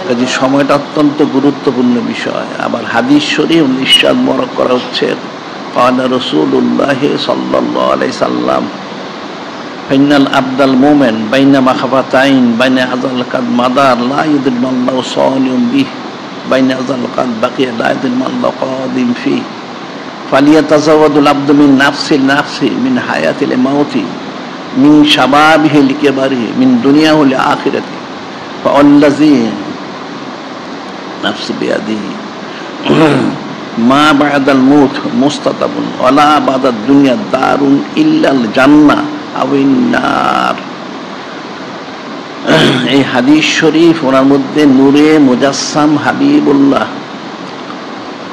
কাজে সময়টা অত্যন্ত গুরুত্বপূর্ণ বিষয়। আবার হাদিস শরীফ নিঃশ্বাস বরক করা হচ্ছে قال رسول الله صلى الله عليه وسلم فإن العبد المؤمن بين مخافتين بين أزل قد مدار لا يدري ما الله صانع به بين أزل قد بقي لا يدري ما الله قادم فيه فليتزود العبد من نفسه من حياة الموت من شبابه لكبره من دنياه لآخرته فالذي نفس بيده ما بعد الموت مستتب ولا بعد الدنيا دار إلا الجنة أو النار। এই হাদিস শরীফ ওনার মধ্যে নূরে মুজাসসাম হাবিবুল্লাহ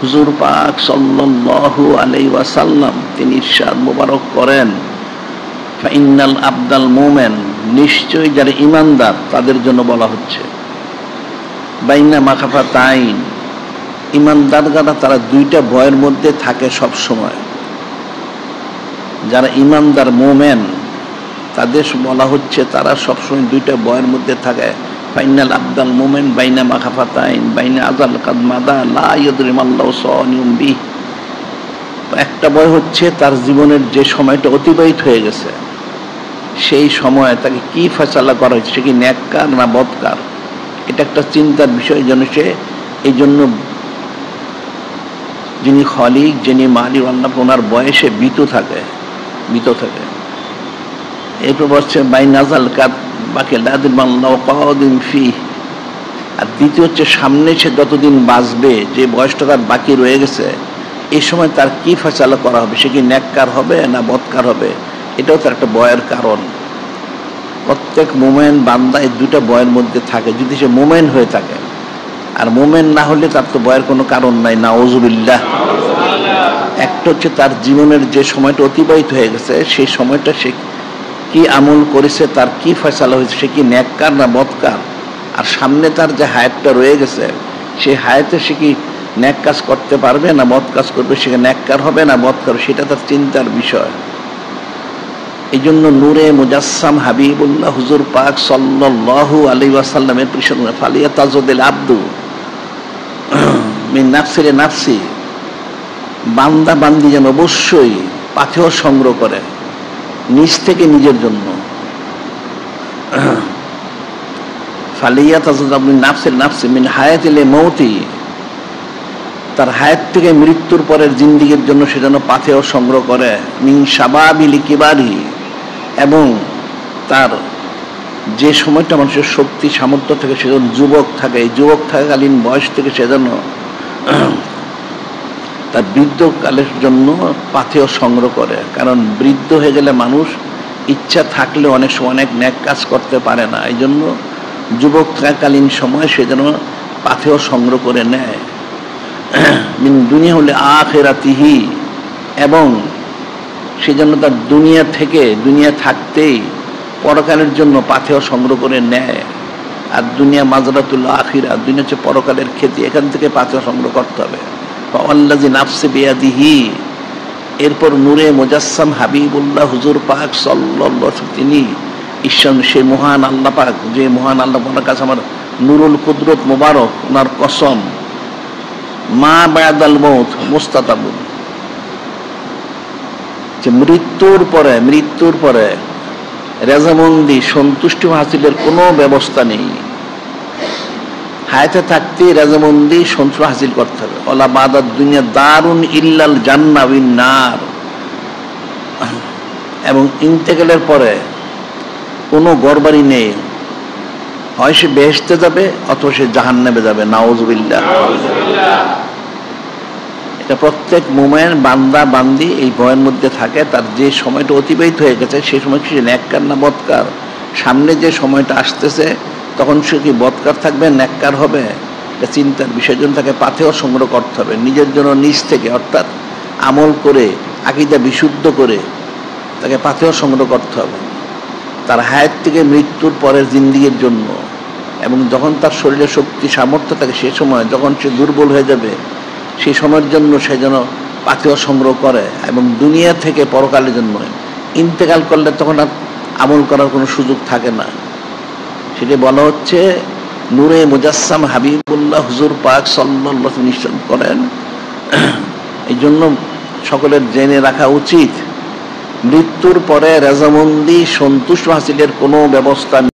হুজুর পাক সাল্লাল্লাহু আলাইহি ওয়াসাল্লাম তিনি ইরশাদ মোবারক করেন ফাইনাল আবদাল মুমিন, নিশ্চয় যারা ঈমানদার তাদের জন্য বলা হচ্ছে বাইনা মাখাফাতাইন, ঈমানদার যারা তারা দুইটা ভয়ের মধ্যে থাকে সব সময়। যারা ঈমানদার মুমিন তাদের বলা হচ্ছে তারা সবসময় দুইটা ভয়ের মধ্যে থাকে। ফাইনাল আবদাল মুমিন বাইনা মাখাফাতাইন বাইনা আজাল কাদ মাদা লা ইয়াদরি মাল্লাহু সানিউম বিহ। একটা ভয় হচ্ছে তার জীবনের যে সময়টা অতিবাহিত হয়ে গেছে সেই সময় তাকে কি ফয়সালা করা হয়েছে, সে কি নেককার না বদকার, এটা একটা চিন্তার বিষয়। যেন সে এই জন্য যিনি খলিক যিনি মালিক আল্লাহ ওনার বয়সে ভীত থাকে। এরপর বলছে বাইনাজাল কাদ বাকি লাদিন মাল্লাহু কাদিম ফি। আর দ্বিতীয় হচ্ছে সামনে সে যতদিন বাঁচবে যে বয়সটা তার বাকি রয়ে গেছে এই সময় তার কি ফয়সালা করা হবে, সে কি নেককার হবে না বদকার হবে, এটাও তার একটা ভয়ের কারণ। প্রত্যেক মুমিন বান্দা এই দুটা ভয়ের মধ্যে থাকে যদি সে মুমিন হয়ে থাকে। আর মুমিন না হলে তার তো ভয়ের কোনো কারণ নাই, নাউজুবিল্লাহ। একটা হচ্ছে তার জীবনের যে সময়টা অতিবাহিত হয়ে গেছে সেই সময়টা সে কি আমল করেছে, তার কি ফয়সালা হয়েছে, সে কি নেককার না বদকার। আর সামনে তার যে হায়াতটা রয়ে গেছে সেই হায়াতে সে কি নেক কাজ করতে পারবে না বদ কাজ করবে, সে নেককার হবে না বদকার, সেটা তার চিন্তার বিষয়। এই জন্য নূরে মুজাসসাম হাবিবুল্লাহ হুজুর পাক সাল্লাল্লাহু আলাইহি ওয়াসাল্লামের পরিষদ ফালিয়াতাজুদিল আব্দু মিন নাফসির নাফসি, বান্দা বান্দি যেন অবশ্যই পাথেয় সংগ্রহ করে নিজ থেকে নিজের জন্য। ফালিয়াতাজুদিল মিন নাফসির নাফসি মিন হায়াতিল মৌতি, তার হায়াত থেকে মৃত্যুর পরের জিন্দিগির জন্য সে যেন পাথেয় সংগ্রহ করে। মিন শাবাবিল কিবারি, এবং তার যে সময়টা মানুষের শক্তি সামর্থ্য থেকে সে যেন যুবক থাকে, এই যুবক থাকাকালীন বয়স থেকে সে যেন তার বৃদ্ধকালের জন্য পাথেয় সংগ্রহ করে। কারণ বৃদ্ধ হয়ে গেলে মানুষ ইচ্ছা থাকলে অনেক সময় অনেক নেক কাজ করতে পারে না। এই জন্য যুবক থাকাকালীন সময় সে যেন পাথেয় সংগ্রহ করে নেয়। মিন দুনিয়া হলে আখিরাতিহি, এবং সে জন্য তার দুনিয়া থেকে দুনিয়া থাকতেই পরকালের জন্য পাথেয় সংগ্রহ করে নেয়। আর দুনিয়া মাজরাতুল আখিরা, দুনিয়া হচ্ছে পরকালের খ্যাতি, এখান থেকে পাথেয় সংগ্রহ করতে হবে। আল্লাযী নাফসি বিয়াদিহি, এরপর নূরে মুজাসসাম হাবিবুল্লাহ হুজুর পাক সাল্লাল্লাহু আলাইহি ওয়াসাল্লাম তিনি ঈশ্বর, সেই মহান আল্লাহ পাক, যে মহান আল্লাহ ওনার কাছে আমার নুরুল কুদরত মুবারক, ওনার কসম, মা বাদাল মউত মুস্তাতাবুন, যে মৃত্যুর পরে রেজামন্দি সন্তুষ্টি হাসিলের কোনো ব্যবস্থা নেই। হায়াতে থাকতে রেজামন্দি সন্তুষ্টি হাসিল করতে হবে। ওলা বাদাদ দুনিয়া দারুন ইল্লাল জান্নাহ ওয়ান নার, এবং ইন্তেকালের পরে কোনো ঘরবাড়ি নেই, হয় সে বেহেশতে যাবে অথবা সে জাহান্নামে যাবে, নাউজুবিল্লাহ। এটা প্রত্যেক মুমিন বান্দা বান্দি এই ভয়ের মধ্যে থাকে। তার যে সময়টা অতিবাহিত হয়ে গেছে সেই সময় সে নেককার না বদকার, সামনে যে সময়টা আসতেছে তখন সে কি বদকার থাকবে নেককার হবে, এটা চিন্তার বিষয়ের জন্য তাকে পাথেয় সংগ্রহ করতে হবে নিজের জন্য, নিজ থেকে, অর্থাৎ আমল করে আকীদা বিশুদ্ধ করে তাকে পাথেয় সংগ্রহ করতে হবে তার হায়াত থেকে মৃত্যুর পরের জিন্দিগির জন্য। এবং যখন তার শরীরে শক্তি সামর্থ্য থাকে সে সময় যখন সে দুর্বল হয়ে যাবে সেই সময়ের জন্য সে যেন পাথেয় সংগ্রহ করে, এবং দুনিয়া থেকে পরকালের জন্য। ইন্তেকাল করলে তখন আর আমল করার কোনো সুযোগ থাকে না। সেটি বলা হচ্ছে নূরে মুজাসসাম হাবিবুল্লাহ হুজুর পাক সাল্লাল্লাহু আলাইহি ওয়াসাল্লাম নিশ্চিত করেন। এই জন্য সকলের জেনে রাখা উচিত, মৃত্যুর পরে রেজামন্দি সন্তুষ্ট হাসিলের কোনো ব্যবস্থা